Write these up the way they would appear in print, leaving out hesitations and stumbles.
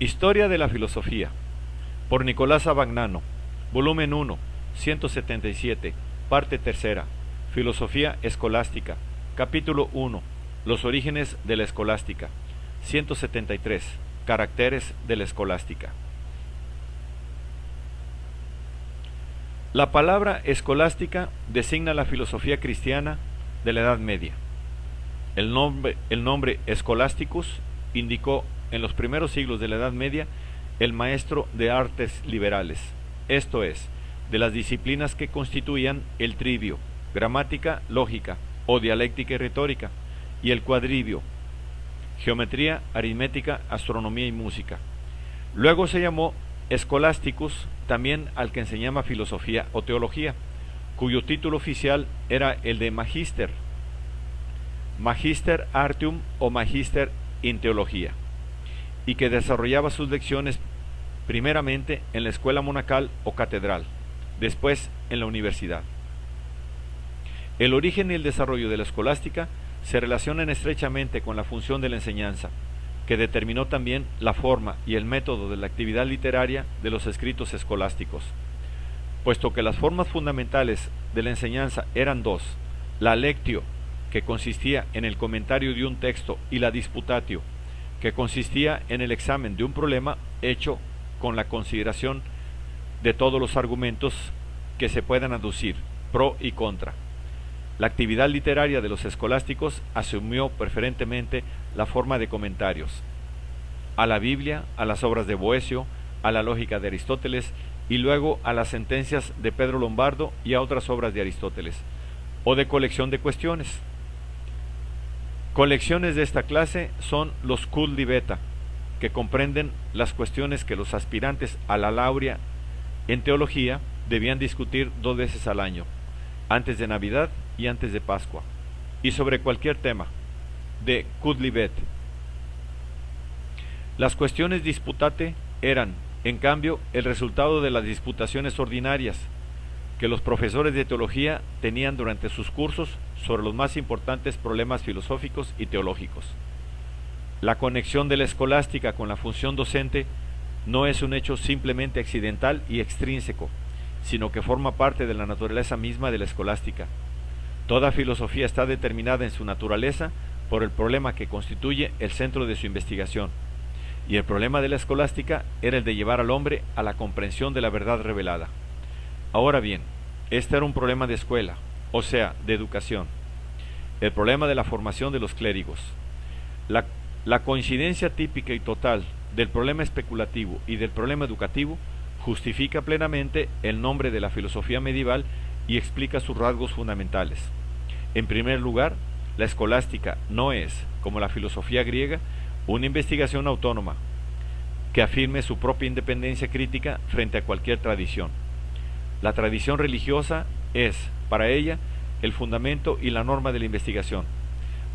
Historia de la filosofía, por Nicolás Abagnano, volumen 1, 177, parte tercera, Filosofía Escolástica, capítulo 1, Los orígenes de la escolástica, 173, Caracteres de la escolástica. La palabra escolástica designa la filosofía cristiana de la Edad Media. El nombre Scholasticus indicó en los primeros siglos de la Edad Media el maestro de artes liberales, esto es, de las disciplinas que constituían el trivio, gramática, lógica o dialéctica y retórica, y el cuadrivio, geometría, aritmética, astronomía y música. Luego se llamó Scholasticus también al que enseñaba filosofía o teología, cuyo título oficial era el de Magister Artium o Magister in Teología, y que desarrollaba sus lecciones primeramente en la escuela monacal o catedral, después en la universidad. El origen y el desarrollo de la escolástica se relacionan estrechamente con la función de la enseñanza, que determinó también la forma y el método de la actividad literaria de los escritos escolásticos. Puesto que las formas fundamentales de la enseñanza eran dos, la lectio, que consistía en el comentario de un texto, y la disputatio, que consistía en el examen de un problema hecho con la consideración de todos los argumentos que se puedan aducir, pro y contra. La actividad literaria de los escolásticos asumió preferentemente la forma de comentarios a la Biblia, a las obras de Boecio, a la lógica de Aristóteles y luego a las sentencias de Pedro Lombardo y a otras obras de Aristóteles, o de colección de cuestiones. Colecciones de esta clase son los cul libeta, que comprenden las cuestiones que los aspirantes a la laurea en teología debían discutir 2 veces al año, antes de Navidad y antes de Pascua, y sobre cualquier tema, de cud libet. Las cuestiones disputate eran, en cambio, el resultado de las disputaciones ordinarias que los profesores de teología tenían durante sus cursos sobre los más importantes problemas filosóficos y teológicos. La conexión de la escolástica con la función docente no es un hecho simplemente accidental y extrínseco, sino que forma parte de la naturaleza misma de la escolástica. Toda filosofía está determinada en su naturaleza por el problema que constituye el centro de su investigación, y el problema de la escolástica era el de llevar al hombre a la comprensión de la verdad revelada. Ahora bien, este era un problema de escuela, o sea, de educación. El problema de la formación de los clérigos. La coincidencia típica y total del problema especulativo y del problema educativo justifica plenamente el nombre de la filosofía medieval y explica sus rasgos fundamentales. En primer lugar, la escolástica no es, como la filosofía griega, una investigación autónoma que afirme su propia independencia crítica frente a cualquier tradición. La tradición religiosa es, para ella, el fundamento y la norma de la investigación.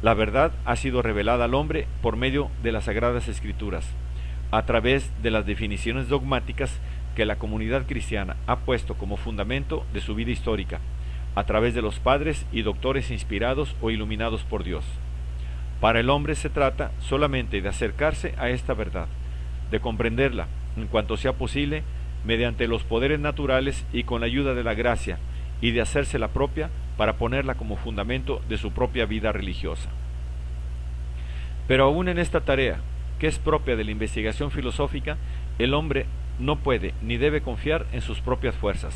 La verdad ha sido revelada al hombre por medio de las Sagradas Escrituras, a través de las definiciones dogmáticas que la comunidad cristiana ha puesto como fundamento de su vida histórica, a través de los padres y doctores inspirados o iluminados por Dios. Para el hombre se trata solamente de acercarse a esta verdad, de comprenderla, en cuanto sea posible, mediante los poderes naturales y con la ayuda de la gracia, y de hacérsela propia para ponerla como fundamento de su propia vida religiosa. Pero aún en esta tarea, que es propia de la investigación filosófica, el hombre no puede ni debe confiar en sus propias fuerzas.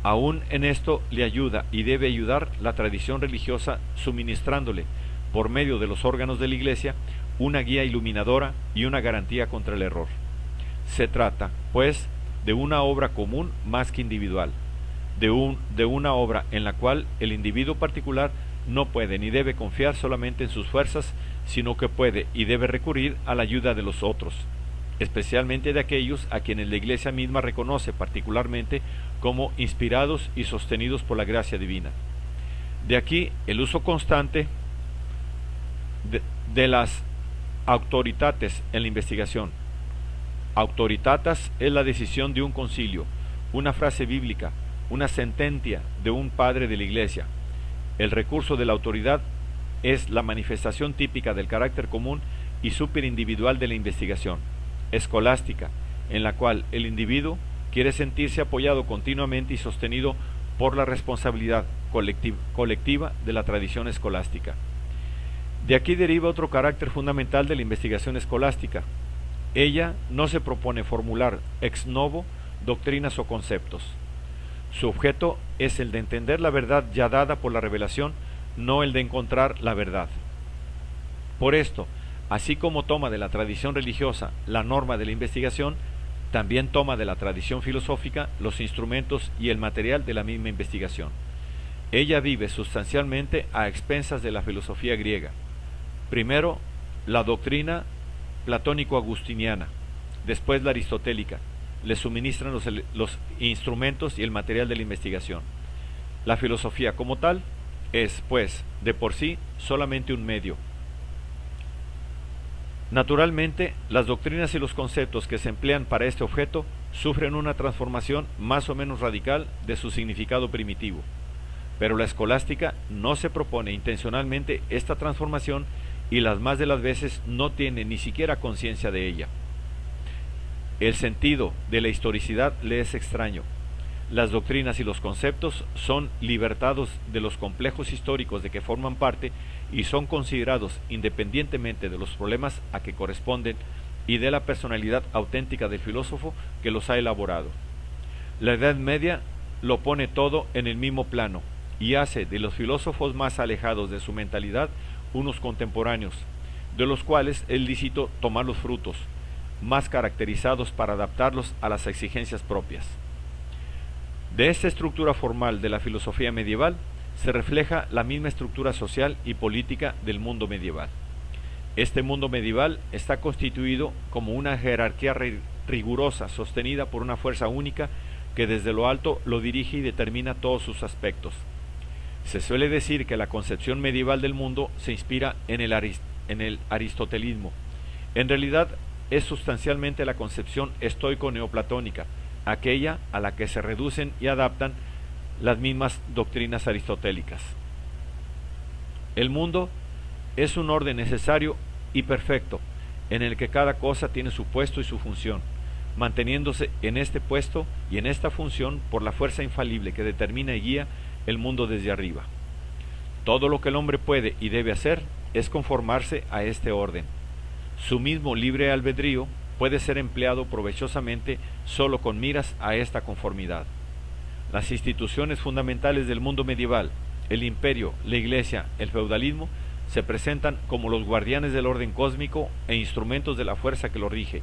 Aún en esto le ayuda y debe ayudar la tradición religiosa, suministrándole, por medio de los órganos de la Iglesia, una guía iluminadora y una garantía contra el error. Se trata, pues, de una obra común más que individual, de una obra en la cual el individuo particular no puede ni debe confiar solamente en sus fuerzas, sino que puede y debe recurrir a la ayuda de los otros, especialmente de aquellos a quienes la Iglesia misma reconoce particularmente como inspirados y sostenidos por la gracia divina. De aquí el uso constante de las autoritates en la investigación. Autoritatas es la decisión de un concilio, una frase bíblica, una sentencia de un padre de la Iglesia. El recurso de la autoridad es la manifestación típica del carácter común y superindividual de la investigación. escolástica, en la cual el individuo quiere sentirse apoyado continuamente y sostenido por la responsabilidad colectiva de la tradición escolástica. De aquí deriva otro carácter fundamental de la investigación escolástica. Ella no se propone formular ex novo doctrinas o conceptos. Su objeto es el de entender la verdad ya dada por la revelación, no el de encontrar la verdad. Por esto, así como toma de la tradición religiosa la norma de la investigación, también toma de la tradición filosófica los instrumentos y el material de la misma investigación. Ella vive sustancialmente a expensas de la filosofía griega. Primero, la doctrina platónico-agustiniana, después la aristotélica, le suministran los instrumentos y el material de la investigación. La filosofía como tal es, pues, de por sí, solamente un medio. Naturalmente, las doctrinas y los conceptos que se emplean para este objeto sufren una transformación más o menos radical de su significado primitivo, pero la escolástica no se propone intencionalmente esta transformación y las más de las veces no tiene ni siquiera conciencia de ella. El sentido de la historicidad le es extraño. Las doctrinas y los conceptos son libertados de los complejos históricos de que forman parte y son considerados independientemente de los problemas a que corresponden y de la personalidad auténtica del filósofo que los ha elaborado. La Edad Media lo pone todo en el mismo plano y hace de los filósofos más alejados de su mentalidad unos contemporáneos, de los cuales es lícito tomar los frutos, más caracterizados para adaptarlos a las exigencias propias. De esta estructura formal de la filosofía medieval se refleja la misma estructura social y política del mundo medieval. Este mundo medieval está constituido como una jerarquía rigurosa sostenida por una fuerza única que desde lo alto lo dirige y determina todos sus aspectos. Se suele decir que la concepción medieval del mundo se inspira en el aristotelismo. En realidad es sustancialmente la concepción estoico-neoplatónica, aquella a la que se reducen y adaptan las mismas doctrinas aristotélicas. El mundo es un orden necesario y perfecto, en el que cada cosa tiene su puesto y su función, manteniéndose en este puesto y en esta función por la fuerza infalible que determina y guía el mundo desde arriba. Todo lo que el hombre puede y debe hacer es conformarse a este orden. Su mismo libre albedrío puede ser empleado provechosamente solo con miras a esta conformidad. Las instituciones fundamentales del mundo medieval, el imperio, la iglesia, el feudalismo, se presentan como los guardianes del orden cósmico e instrumentos de la fuerza que lo rige.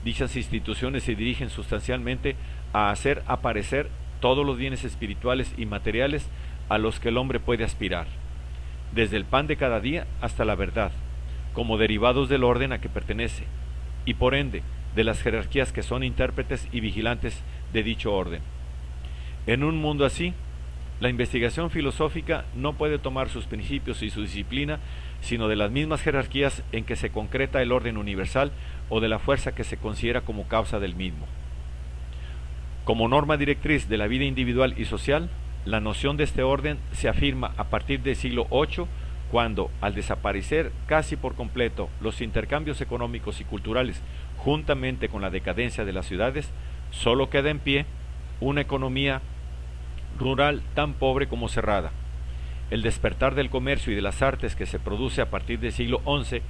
Dichas instituciones se dirigen sustancialmente a hacer aparecer todos los bienes espirituales y materiales a los que el hombre puede aspirar, desde el pan de cada día hasta la verdad, como derivados del orden a que pertenece, y por ende de las jerarquías que son intérpretes y vigilantes de dicho orden. En un mundo así, la investigación filosófica no puede tomar sus principios y su disciplina sino de las mismas jerarquías en que se concreta el orden universal o de la fuerza que se considera como causa del mismo. Como norma directriz de la vida individual y social, la noción de este orden se afirma a partir del siglo VIII, cuando, al desaparecer casi por completo los intercambios económicos y culturales juntamente con la decadencia de las ciudades, solo queda en pie una economía rural tan pobre como cerrada. El despertar del comercio y de las artes que se produce a partir del siglo XI,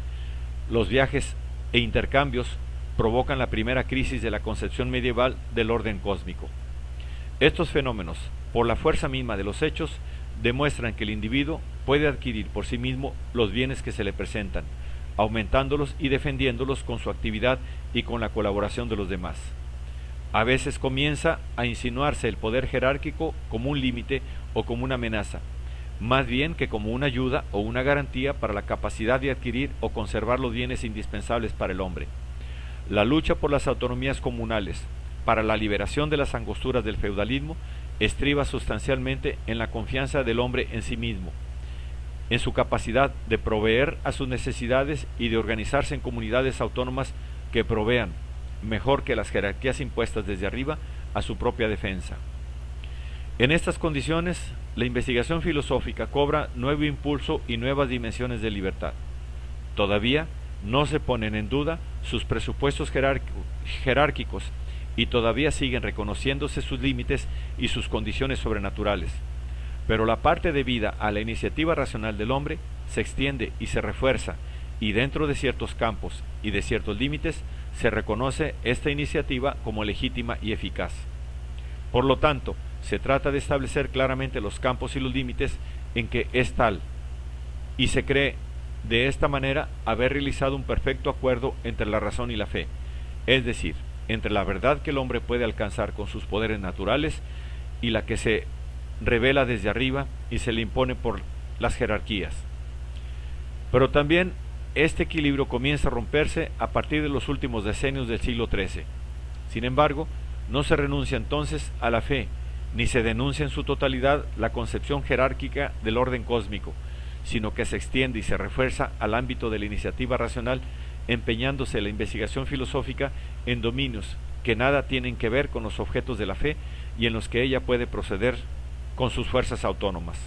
los viajes e intercambios provocan la primera crisis de la concepción medieval del orden cósmico. Estos fenómenos, por la fuerza misma de los hechos, demuestran que el individuo puede adquirir por sí mismo los bienes que se le presentan, aumentándolos y defendiéndolos con su actividad y con la colaboración de los demás. A veces comienza a insinuarse el poder jerárquico como un límite o como una amenaza, más bien que como una ayuda o una garantía para la capacidad de adquirir o conservar los bienes indispensables para el hombre. La lucha por las autonomías comunales, para la liberación de las angosturas del feudalismo, estriba sustancialmente en la confianza del hombre en sí mismo, en su capacidad de proveer a sus necesidades y de organizarse en comunidades autónomas que provean, mejor que las jerarquías impuestas desde arriba, a su propia defensa. En estas condiciones, la investigación filosófica cobra nuevo impulso y nuevas dimensiones de libertad. Todavía no se ponen en duda sus presupuestos jerárquicos y todavía siguen reconociéndose sus límites y sus condiciones sobrenaturales. Pero la parte debida a la iniciativa racional del hombre se extiende y se refuerza, y dentro de ciertos campos y de ciertos límites se reconoce esta iniciativa como legítima y eficaz. Por lo tanto, se trata de establecer claramente los campos y los límites en que es tal, y se cree de esta manera haber realizado un perfecto acuerdo entre la razón y la fe, es decir, entre la verdad que el hombre puede alcanzar con sus poderes naturales y la que se revela desde arriba y se le impone por las jerarquías. Pero también este equilibrio comienza a romperse a partir de los últimos decenios del siglo XIII. Sin embargo, no se renuncia entonces a la fe, ni se denuncia en su totalidad la concepción jerárquica del orden cósmico, sino que se extiende y se refuerza al ámbito de la iniciativa racional, empeñándose la investigación filosófica en dominios que nada tienen que ver con los objetos de la fe y en los que ella puede proceder con sus fuerzas autónomas.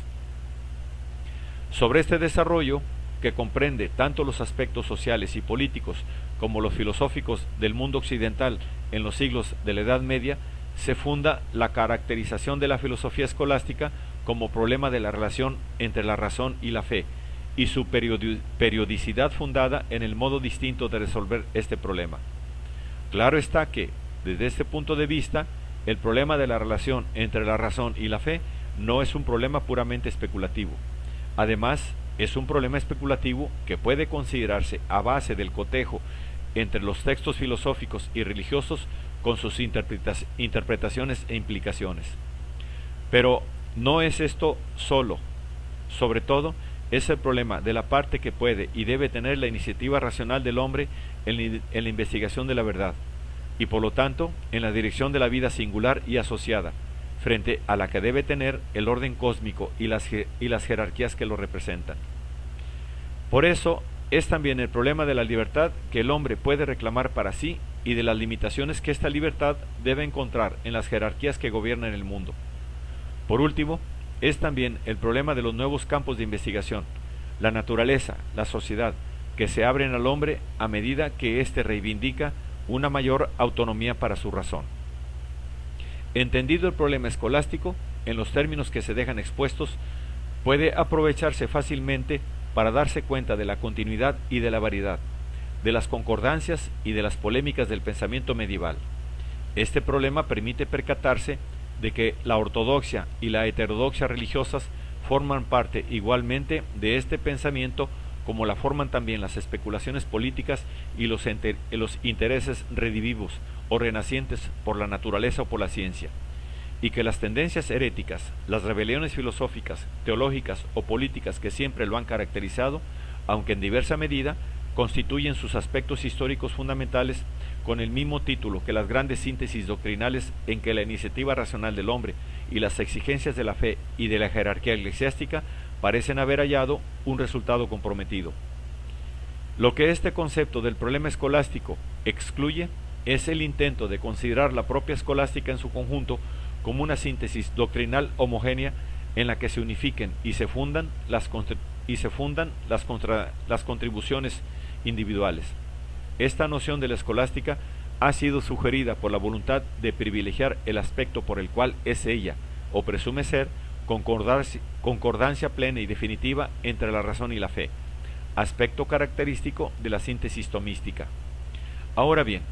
Sobre este desarrollo, que comprende tanto los aspectos sociales y políticos como los filosóficos del mundo occidental en los siglos de la Edad Media, se funda la caracterización de la filosofía escolástica como problema de la relación entre la razón y la fe, y su periodicidad fundada en el modo distinto de resolver este problema. Claro está que, desde este punto de vista, el problema de la relación entre la razón y la fe no es un problema puramente especulativo. Además, es un problema especulativo que puede considerarse a base del cotejo entre los textos filosóficos y religiosos con sus interpretaciones e implicaciones. Pero no es esto solo. Sobre todo, es el problema de la parte que puede y debe tener la iniciativa racional del hombre en la investigación de la verdad, y por lo tanto en la dirección de la vida singular y asociada, frente a la que debe tener el orden cósmico y las jerarquías que lo representan. Por eso es también el problema de la libertad que el hombre puede reclamar para sí y de las limitaciones que esta libertad debe encontrar en las jerarquías que gobiernan el mundo. Por último, es también el problema de los nuevos campos de investigación, la naturaleza, la sociedad, que se abren al hombre a medida que éste reivindica una mayor autonomía para su razón. Entendido el problema escolástico, en los términos que se dejan expuestos, puede aprovecharse fácilmente para darse cuenta de la continuidad y de la variedad, de las concordancias y de las polémicas del pensamiento medieval. Este problema permite percatarse de que la ortodoxia y la heterodoxia religiosas forman parte igualmente de este pensamiento, como la forman también las especulaciones políticas y los intereses redivivos o renacientes por la naturaleza o por la ciencia, y que las tendencias heréticas, las rebeliones filosóficas, teológicas o políticas que siempre lo han caracterizado, aunque en diversa medida, constituyen sus aspectos históricos fundamentales con el mismo título que las grandes síntesis doctrinales en que la iniciativa racional del hombre y las exigencias de la fe y de la jerarquía eclesiástica parecen haber hallado un resultado comprometido. Lo que este concepto del problema escolástico excluye es el intento de considerar la propia escolástica en su conjunto como una síntesis doctrinal homogénea en la que se unifiquen y se fundan las contribuciones individuales. Esta noción de la escolástica ha sido sugerida por la voluntad de privilegiar el aspecto por el cual es ella, o presume ser, concordancia plena y definitiva entre la razón y la fe, aspecto característico de la síntesis tomística. Ahora bien,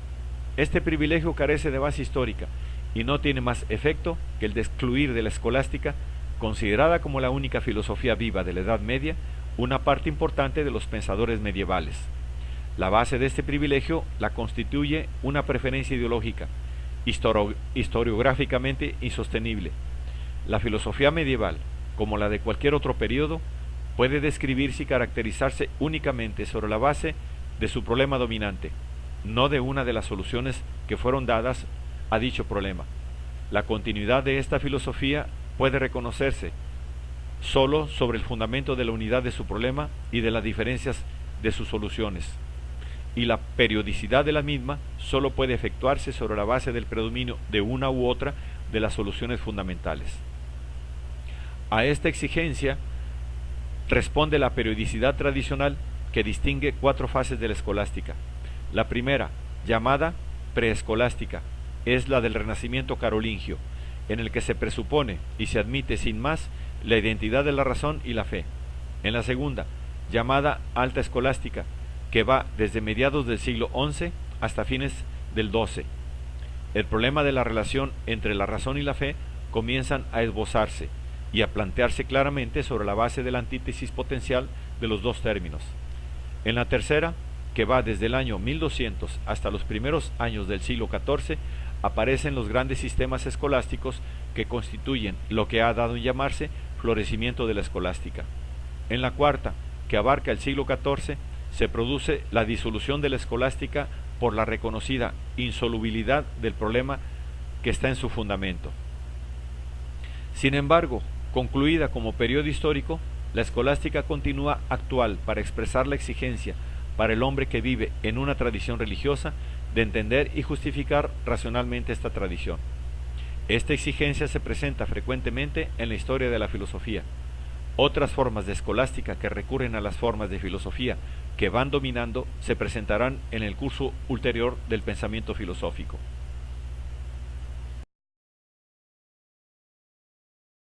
este privilegio carece de base histórica y no tiene más efecto que el de excluir de la escolástica, considerada como la única filosofía viva de la Edad Media, una parte importante de los pensadores medievales. La base de este privilegio la constituye una preferencia ideológica, historiográficamente insostenible. La filosofía medieval, como la de cualquier otro periodo, puede describirse y caracterizarse únicamente sobre la base de su problema dominante, no de una de las soluciones que fueron dadas a dicho problema. La continuidad de esta filosofía puede reconocerse solo sobre el fundamento de la unidad de su problema y de las diferencias de sus soluciones, y la periodicidad de la misma solo puede efectuarse sobre la base del predominio de una u otra de las soluciones fundamentales. A esta exigencia responde la periodicidad tradicional que distingue cuatro fases de la escolástica, La primera, llamada preescolástica, es la del Renacimiento carolingio, en el que se presupone y se admite sin más la identidad de la razón y la fe. En la segunda, llamada alta escolástica, que va desde mediados del siglo XI hasta fines del XII. El problema de la relación entre la razón y la fe comienzan a esbozarse y a plantearse claramente sobre la base de la antítesis potencial de los dos términos. En la tercera, que va desde el año 1200 hasta los primeros años del siglo XIV, aparecen los grandes sistemas escolásticos que constituyen lo que ha dado en llamarse florecimiento de la escolástica. En la cuarta, que abarca el siglo XIV, se produce la disolución de la escolástica por la reconocida insolubilidad del problema que está en su fundamento. Sin embargo, concluida como periodo histórico, la escolástica continúa actual para expresar la exigencia para el hombre que vive en una tradición religiosa de entender y justificar racionalmente esta tradición. Esta exigencia se presenta frecuentemente en la historia de la filosofía. Otras formas de escolástica que recurren a las formas de filosofía que van dominando se presentarán en el curso ulterior del pensamiento filosófico.